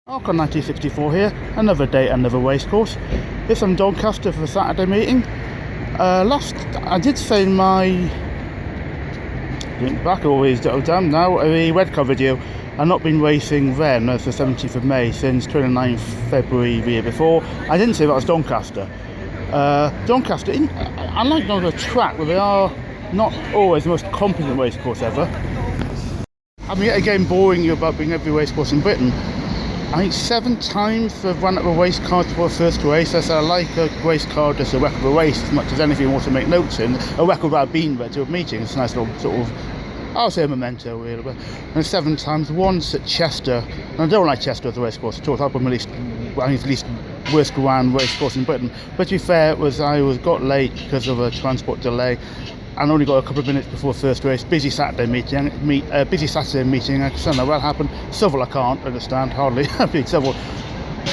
Archon 1964 here, another day, another racecourse. Here's some Doncaster for the Saturday meeting. I did say in my back always down now a red car video. I've not been racing then, that's the 17th of May, since 29th February the year before. I didn't say that was Doncaster. Doncaster, I like on the track, but they are not always the most competent racecourse ever. I mean, again, boring you about being every racecourse in Britain. I think 7 times they've run up a race card for a first race. I said I like a race card as a record of a race as much as anything you want to make notes in. A record without being there to a meeting. It's a nice little sort of, I'll say a memento really. But, and 7 times, once at Chester. And I don't like Chester as a race course at all. I think it's the least worst grand race course in Britain. But to be fair, I got late because of a transport delay. And only got a couple of minutes before the first race. Busy Saturday meeting. I understand that well happen. Seville I can't understand hardly. I mean, Seville.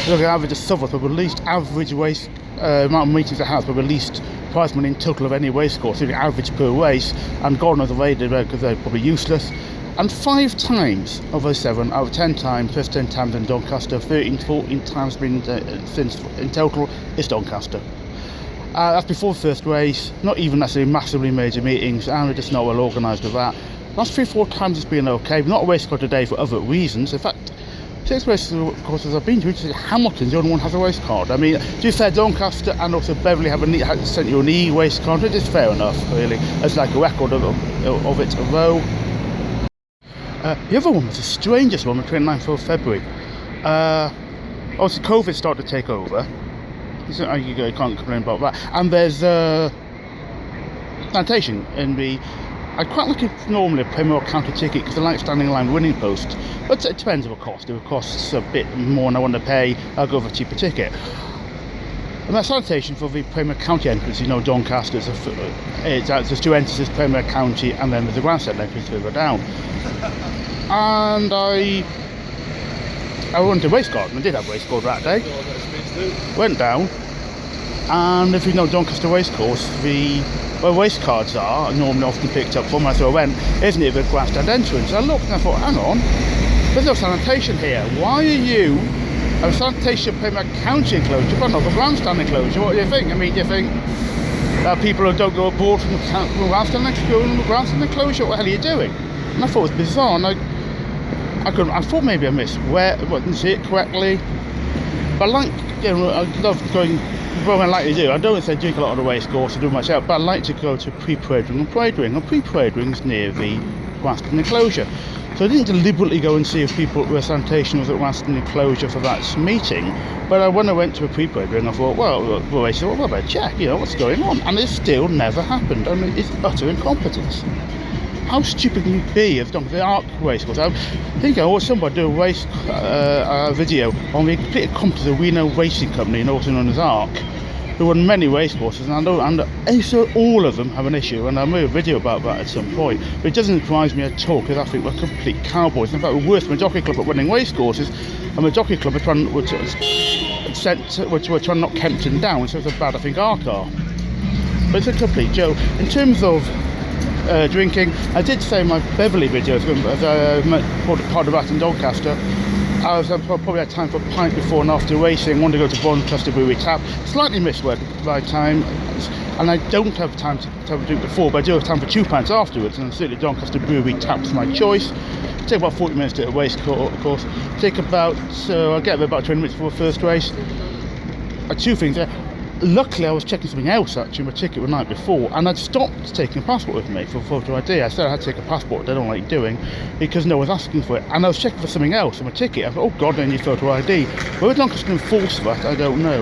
Look at average of Seville, but at least average race amount of meetings it has, but at least prize money in total of any race course. So the average per race, and God knows the rated because they're probably useless. And 5 times of those 7 out of 10 times, first 10 times in Doncaster, 13, 14 times been since in total is Doncaster. That's before the first race, not even necessarily massively major meetings, and we're just not well organised with that. Last 3-4 times it's been okay, not a race car today for other reasons. In fact, 6 races courses I've been to, Hamilton's the only one that has a race card. I mean, to be fair, Doncaster and also Beverley have sent you an E-race card, which is fair enough, really. It's like a record of it though. The other one was the strangest one, the 29th of February. Obviously COVID started to take over. You can't complain about that. And there's sanitation in the. I'd quite like it normally a Premier County ticket because I like standing in line winning post. But it depends on the cost. If it costs a bit more and I want to pay, I'll go for a cheaper ticket. And that sanitation for the Premier County entrance, Doncaster's there's 2 entrances, Premier County, and then there's a grandstand entrance further down. And I wanted a race card, and I did have a race card that day. Went down, and if you know Doncaster Racecourse, where race cards are normally often picked up from, so I went, isn't it the grandstand entrance? I looked and I thought, hang on, there's no sanitation here. Why are you a sanitation Premier County enclosure but not a grandstand enclosure? What do you think? I mean, do you think that people who don't go aboard from the grandstand enclosure, what the hell are you doing? And I thought it was bizarre, and I thought maybe I didn't see it correctly. But I love going, what I like to do, I don't say drink a lot of the race course or do much else, but I like to go to pre-parade ring and parade ring. And pre-parade ring's near the grandstand enclosure. So I didn't deliberately go and see if people were sanitation was at grandstand enclosure for that meeting. But when I went to a pre-parade ring, I thought, well, I better check, what's going on? And it still never happened. I mean, it's utter incompetence. How stupid can you be as the Arc Racecourse? I think I watched somebody do a race video on the complete incompetence of Reno Racing Company, also known as Arc, who run many racecourses, and all of them have an issue, and I'll make a video about that at some point. But it doesn't surprise me at all, because I think we're complete cowboys. In fact, we're worse than a jockey club at running racecourses, and the jockey club which were trying to knock Kempton down, so it's as bad I think Arc are. But it's a complete joke. In terms of drinking, I did say in my Beverley videos, as I part of that in Doncaster, I probably had time for a pint before and after racing. I wanted to go to Doncaster Brewery Tap, slightly misread by time, and I don't have time to have a drink before, but I do have time for 2 pints afterwards, and certainly Doncaster Brewery Tap's my choice. Take about 40 minutes to a race course. I'll get there about 20 minutes before the first race. 2 things there. Luckily, I was checking something else actually, my ticket the night before, and I'd stopped taking a passport with me for photo ID. I said I had to take a passport, I don't like doing, because no one's asking for it. And I was checking for something else on my ticket. I thought, oh God, I need photo ID. Whether Doncaster can enforce that, I don't know.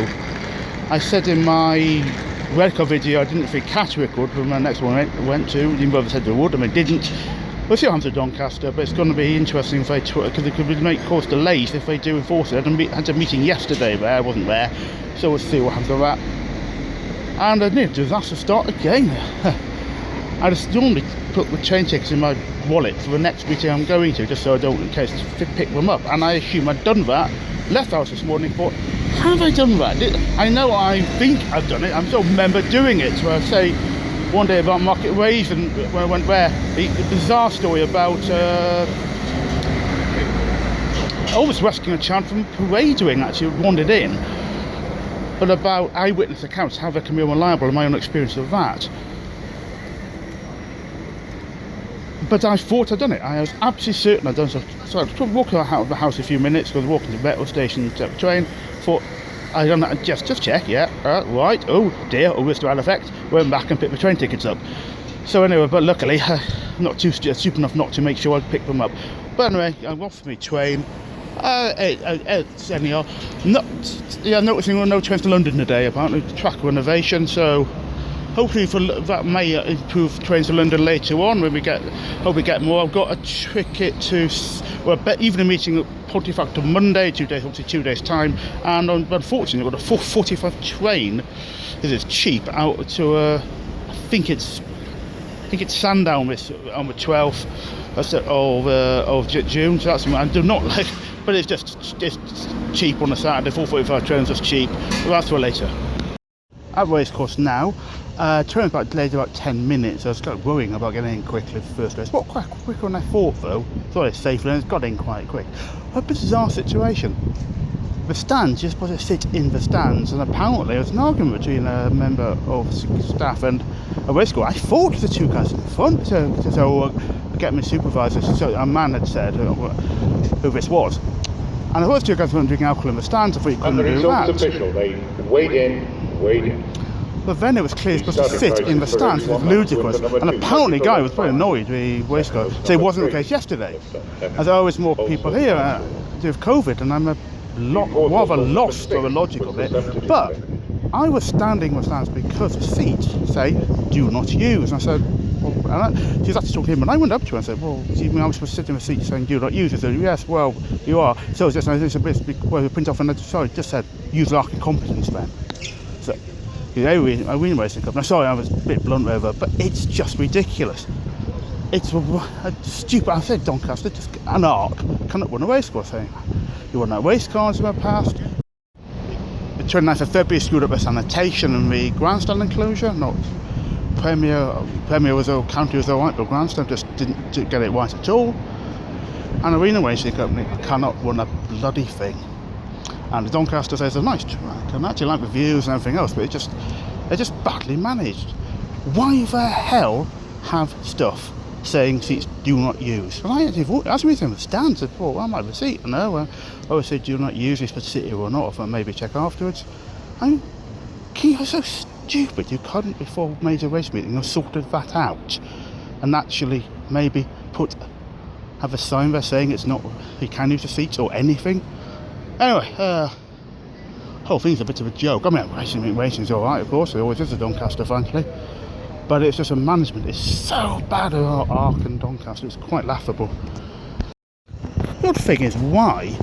I said in my red car video, I didn't think Catterick would, but my next one I went to, even though they said they would, and they didn't. We'll see what happens to Doncaster, but it's going to be interesting if because it could cause delays if they do enforce it. I had a meeting yesterday there, I wasn't there, so we'll see what happens with that. And I need a disaster start again. I just normally put the train tickets in my wallet for the next meeting I'm going to, just so I don't, in case, pick them up. And I assume I'd done that. Left the house this morning, thought, have I done that? I know I think I've done it. I still remember doing it. So I say one day about Market Ways, and when I went there, the bizarre story about almost rescuing a child from parading, actually wandered in. But about eyewitness accounts, how they can be unreliable, and my own experience of that. But I thought I'd done it. I was absolutely certain I'd done so. So I was walking out of the house a few minutes, because I was walking to the metro station to take the train. Thought I'd done that, just check, yeah, right, oh dear, oh, this had effect. Went back and picked the train tickets up. So anyway, but luckily, I'm not too stupid enough not to make sure I'd pick them up. But anyway, I'm off my train. Anyhow, noticing no trains to London today, apparently, track renovation, so hopefully that may improve trains to London later on when we get more. I've got a ticket to, evening meeting at Pontefract on Monday, 2 days time, and unfortunately I've got a 4:45 train, because it's cheap, out to I think it's Sandown on the 12th of June, so that's, I do not like, but it's cheap on a Saturday. 4:45 trains just cheap, but that's for later. At Racecourse now, train's delayed about 10 minutes. I was kind of worrying about getting in quickly for the first race. Not quite quicker than I thought though. Thought it was safely, and it's got in quite quick. A bizarre situation. The stands, you're supposed to sit in the stands, and apparently there was an argument between a member of staff and a racecourse. I thought the two guys in front, so get my supervisor, so a man had said who this was. And I thought the two guys weren't drinking alcohol in the stands. I thought you couldn't do that. Official, they weighed in. But then it was clear you're supposed to sit in the stands. It was ludicrous. And apparently the guy was pretty annoyed with the waistcoat. So it wasn't the case yesterday. As there are always more people here with COVID, and I'm rather lost of the logic of it. But I was standing in the stands because the seats say, do not use. And I said, well, she was actually talking to him, and I went up to her and said, well, do you mean I was supposed to sit in the seat saying do not use? He said, yes, well, you are. So it's just a bit, the print off, and it just said, use lack incompetence then. So, I win racing cup. Now, sorry, I was a bit blunt over, but it's just ridiculous. It's stupid. I said Doncaster, just an arc, cannot win a racecourse thing. You won that race cars in the past. The 29th of February screwed up the sanitation and the grandstand enclosure. Not Premier was county was alright, but grandstand just didn't get it right at all. And Arena Racing Company cannot run a bloody thing. And the Doncaster says it's a nice track, and I actually like the views and everything else, but they're just badly managed. Why the hell have stuff saying seats do not use? And I actually thought, as we in the stands, I thought, well, I might have a seat. And no, I always say do not use, it's for sit here or not, or maybe check afterwards. You're so stupid, you couldn't before major race meeting have sorted that out and actually maybe have a sign there saying it's not, you can use the seats or anything. Anyway, whole thing's a bit of a joke. I mean, racing's alright, of course, it always is a Doncaster, frankly. But it's just a management is so bad at Arc and Doncaster, it's quite laughable. The odd thing is, why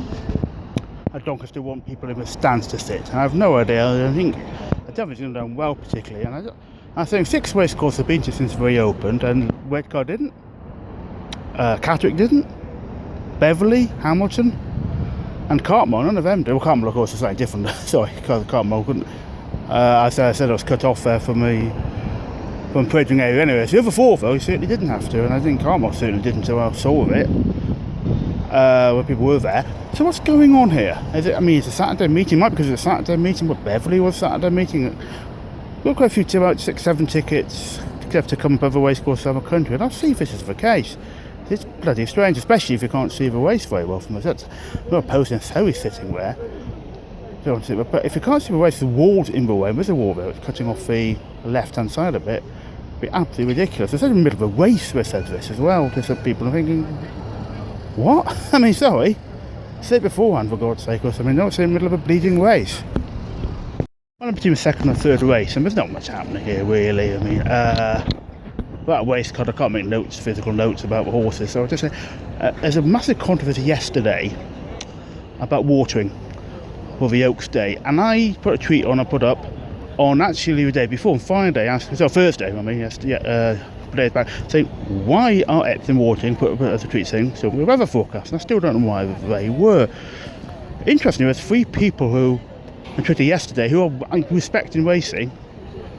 Doncaster want people in the stands to sit? And I have no idea. I don't think it's done well particularly. And I think 6 racecourses have been to since reopened, and Redcar didn't. Catterick didn't. Beverley, Hamilton, and Cartmore, none of them do. Well, Cartmore, of course, is slightly different. Sorry, Cartmore couldn't. I said I was cut off there from parading area anyway. So the other 4 though, he certainly didn't have to, and I think Cartmore certainly didn't until I saw of it. When people were there. So what's going on here? Is it? I mean, it's a Saturday meeting. Might be because it's a Saturday meeting, but Beverley was a Saturday meeting. We've got quite a few, about 6-7 tickets to come up over racecourse around the country, and I'll see if this is the case. It's bloody strange, especially if you can't see the race very well from us. I'm not opposing Harry sitting there. But if you can't see the race, the wall's in the way. There's a wall there, it's cutting off the left-hand side of it. It'd be absolutely ridiculous. It's in the middle of a race where said this as well. To some people are thinking, what? I mean, sorry. Say it beforehand, for God's sake, or something. No, it's in the middle of a bleeding race. I'm between the second and third race, and there's not much happening here, really. I mean, that race card, I can't make physical notes about the horses, so I'll just say there's a massive controversy yesterday about watering for the Oaks Day, and I put a tweet on, I put up on actually the day before, on Friday, Thursday, days back, saying why are Epsom watering, put as a tweet saying so with weather forecast, and I still don't know why they were. Interestingly, there's 3 people who on Twitter yesterday who are respecting racing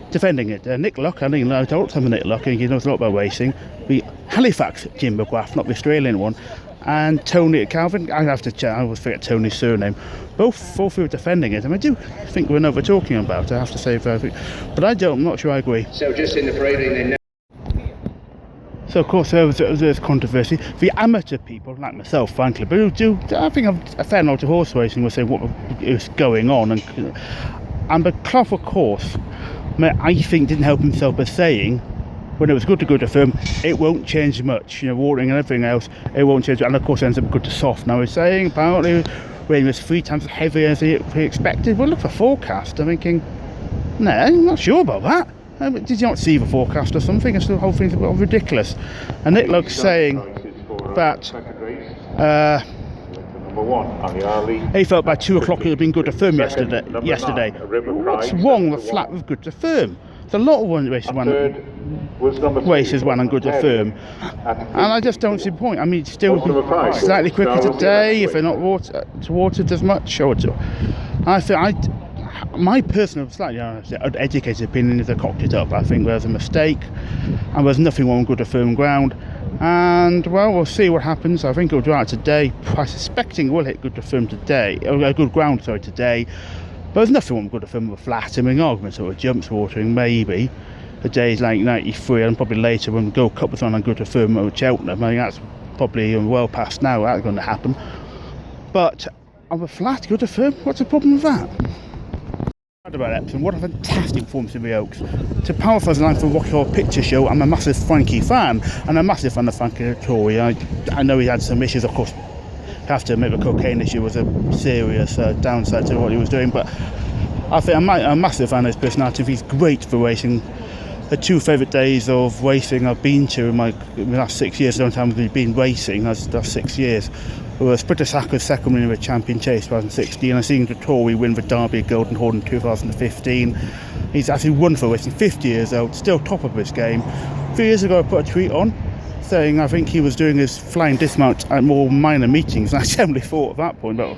defending it. Nick Luck, I told him Nick Luck, and he knows a lot about racing. The Halifax Jim McGrath, not the Australian one, and Tony Calvin. I have to check. I always forget Tony's surname. Both were defending it, and I do think we know what we're talking about. I have to say, but I'm not sure I agree. So just in the parade, So of course there's controversy. The amateur people, like myself, frankly, but who do I think a fair amount of horse racing will say what is going on, and the cloth, of course, I think didn't help himself by saying, when it was good to go to firm, it won't change much. You know, watering and everything else, it won't change. And of course, it ends up good to soft. Now he's saying apparently rain was 3 times as heavy as he expected. Well, look for forecast. I'm thinking, no, I'm not sure about that. Did you not see the forecast or something? It's the whole thing's a bit ridiculous. And Nick Luck's saying that he felt by 2 o'clock it had been good to firm yesterday. What's wrong with flat with good to firm? There's a lot of races went on good to firm, and I just don't see the point. I mean, it's still slightly quicker today if they're not watered as much. I think my personal, slightly uneducated opinion is they cocked it up. I think there's a mistake, and there's nothing wrong with good to firm ground. And well, we'll see what happens. I think it'll dry out today. I'm suspecting we'll hit good to firm today, or good ground, sorry, today. But there's nothing wrong with good to firm with a flat. I mean, arguments or jumps watering maybe. The day's like 93, and probably later when the Gold Cup was on and good to firm at Cheltenham. I think that's probably well past now. That's going to happen. But on a flat, good to firm. What's the problem with that? About Epsom, what a fantastic performance in the Oaks. To paraphrase the line from Rocky Horror Picture Show, I'm a massive Frankie fan, and I'm a massive fan of Frankie Dettori. I know he had some issues, of course. Have to admit the cocaine issue was a serious downside to what he was doing, but I think I'm a massive fan of his personality. He's great for racing. The 2 favourite days of racing I've been to in the last 6 years, the only time we've been racing, that's 6 years. Was Splitter Sacker's second win of a champion chase 2016. I seen Dettori win the Derby at Golden Horn in 2015. He's actually wonderful racing, 50 years old, still top of his game. 3 years ago I put a tweet on saying I think he was doing his flying dismount at more minor meetings, and I generally thought at that point, but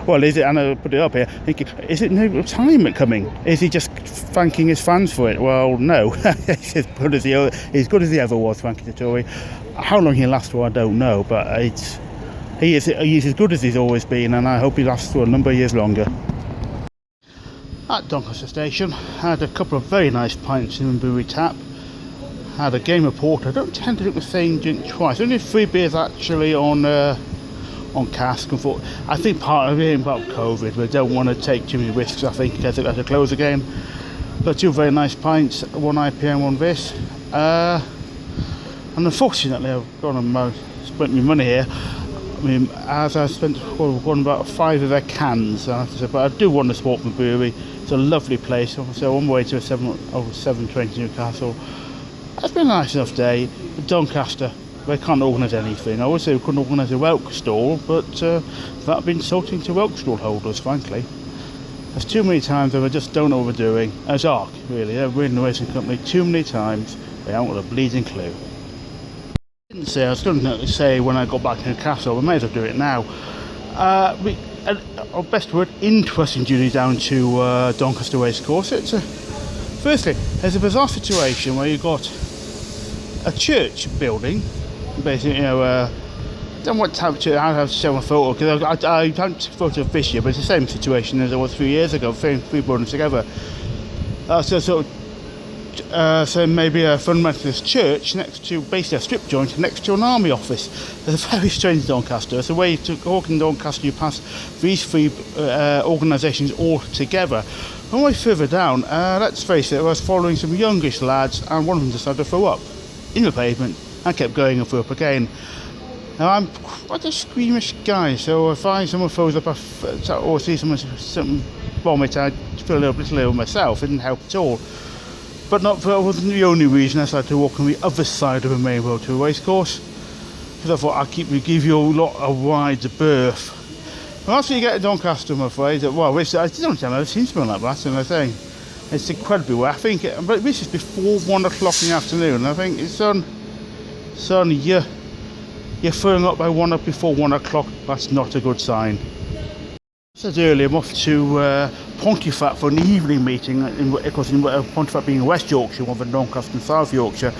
well, is it, and I put it up here, thinking, is it no retirement coming? Is he just thanking his fans for it? Well, no. He's as good as he ever was, Frankie Dettori. How long he'll last for, I don't know, but he's as good as he's always been, and I hope he lasts for a number of years longer. At Doncaster Station, had a couple of very nice pints in Brewery Tap. Had a game of porter. I don't tend to drink the same drink twice. Only 3 beers actually on cask. And I think part of it about COVID, we don't want to take too many risks. I think because it has to close again. But 2 very nice pints, 1 IPA, 1 this. And unfortunately, I've gone and spent my money here. I mean, as I spent about 5 of their cans, I have to say, but I do want to support the brewery. It's a lovely place. So on my way to a 720 Newcastle. It's been a nice enough day. But Doncaster, they can't organise anything. I would say we couldn't organise a Welk stall, but that'd be insulting to Welk stall holders, frankly. There's too many times that they just don't know what they're doing. As ARC, really, they're in the racing company too many times, they haven't got a bleeding clue. I was going to say when I got back to Newcastle, we may as well do it now. Our best word, interesting journey down to Doncaster Racecourse. Firstly, there's a bizarre situation where you've got a church building, basically, don't want to have to show a photo because I haven't took a photo of this year, but it's the same situation as it was 3 years ago, 3 buildings together. So maybe a fundamentalist church next to basically a strip joint next to an army office. There's a very strange Doncaster. It's a way to walk in Doncaster, you pass these 3 organisations all together. On the way further down, let's face it, I was following some youngish lads, and one of them decided to throw up in the pavement and kept going and threw up again. Now I'm quite a squeamish guy, so if someone throws up or see something vomit, I feel a little ill myself. It didn't help at all. But that wasn't the only reason I decided to walk on the other side of the main road to a racecourse, because I thought we give you a lot of rides berth. Well, after you get to Doncaster, I'm afraid, well, I don't think I've seen something like that, and I think it's incredibly well. I think, but this is before 1 o'clock in the afternoon. I think it's son, you're throwing up by before 1 o'clock. That's not a good sign. As I said earlier, I'm off to Pontefract for an evening meeting. Of course, Pontefract being in West Yorkshire, one of Doncaster and South Yorkshire.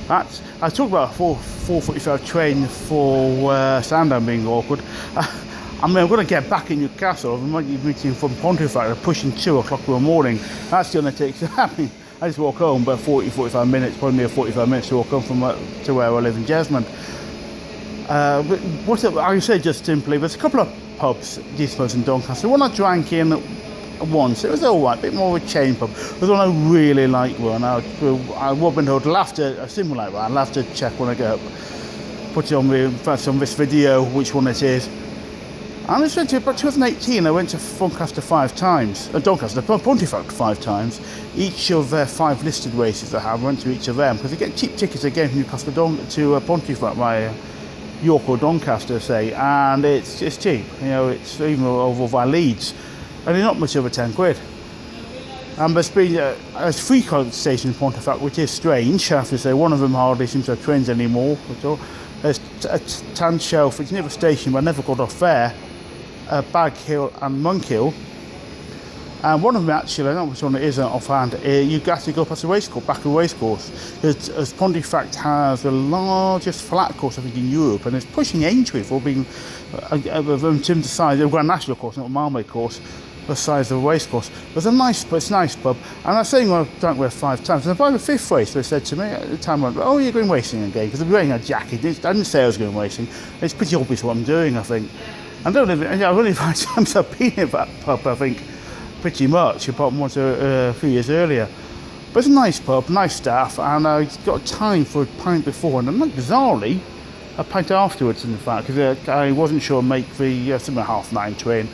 I talked about a 4:45 train for Sandown being awkward. I mean, I'm going to get back in Newcastle. I might be meeting from Pontefract, pushing 2 o'clock in the morning. That's going to take. I mean, I just walk home, but 45 minutes, probably near 45 minutes to walk home from to where I live in Jesmond. But I would say just simply, there's a couple of pubs, these pubs in Doncaster. One I drank in once, it was alright, a bit more of a chain pub. There's one I really like one. I've been told I'll have to, a similar like that, I'll have to check when I get up, put it on this video, which one it is. And it's went to about 2018. I went to Doncaster 5 times, Pontefract 5 times. Each of their 5 listed races I have, went to each of them because they get cheap tickets again from Newcastle to Pontefract by York or Doncaster, say, and it's cheap. You know, it's even over our Leeds, and they're not much over 10 quid. And there's been a 3 station in Pontefract, which is strange. I have to say, one of them hardly seems to have trains anymore at all. There's a Tan Shelf, it's near the station, but I never got off there. Bag Hill and Monk Hill, and one of them actually, I don't know which one it is offhand, you have to go past the racecourse, back of the racecourse, as Pontefract has the largest flat course I think in Europe, and it's pushing Aintree for being the size, a Grand National course, not a Marmite course, the size of the racecourse. It's a nice pub, and I was saying I've drank there 5 times, and by the 5th race they said to me at the time, oh, you're going racing again, because I'm wearing a jacket. I didn't say I was going racing. It's pretty obvious what I'm doing, I think. I've only 5 times I've been in that pub, I think, pretty much, apart from once a few years earlier. But it's a nice pub, nice staff, and I got time for a pint before, and then, bizarrely, a pint afterwards, in fact, because I wasn't sure I'd make the 9:30 train.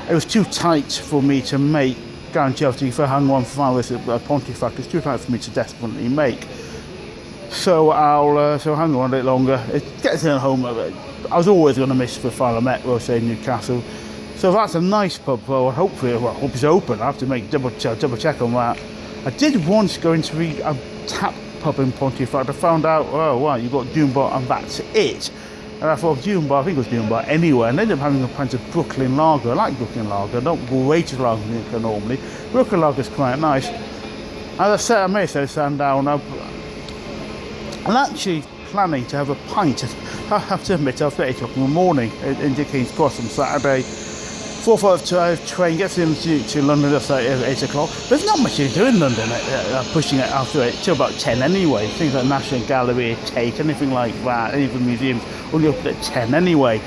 It was too tight for me to make, guarantee if I hung on for 5 hours at Pontefract, it's too tight for me to desperately make. So I'll hang on a bit longer. It gets in home. I was always going to miss the final Metro, say in Newcastle. So that's a nice pub. Well, hopefully, I hope it's open. I have to make double check on that. I did once go into a tap pub in Pontefract. I found out, oh wow, you got Dune Bar and that's it. And I thought Dune Bar, I think it was Dune Bar anyway. And I ended up having a pint of Brooklyn Lager. I like Brooklyn Lager. I don't go way too long normally. Brooklyn Lager is quite nice. As I said, I may say Sandown. I'm actually planning to have a pint, I have to admit, after 8 o'clock in the morning in King's Cross on Saturday. 4:45 train gets into London just at 8 o'clock. There's not much to do in London, pushing it after 8 till about 10 anyway. Things like National Gallery, Tate, anything like that, any of the museums, only up at 10 anyway.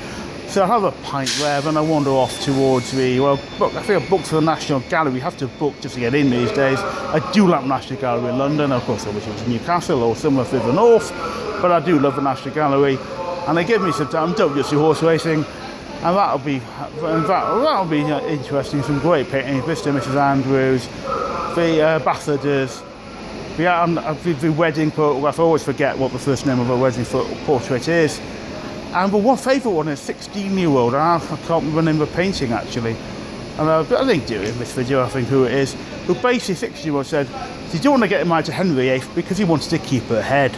So I'll have a pint there, then I wander off towards the, I think I booked for the National Gallery. You have to book just to get in these days. I do like National Gallery in London. Of course, I wish it was Newcastle or somewhere further north, but I do love the National Gallery. And they give me some time, don't just do horse racing, and that'll be interesting. Some great paintings, Mr. and Mrs. Andrews, the ambassadors, the wedding photograph. I always forget what the first name of a wedding portrait is. And but one favourite one is a 16-year-old, and I can't remember the name of the painting actually. And I think do it in this video, I think who it is, who basically 16-year-old said he didn't want to get married to Henry VIII because he wanted to keep her head.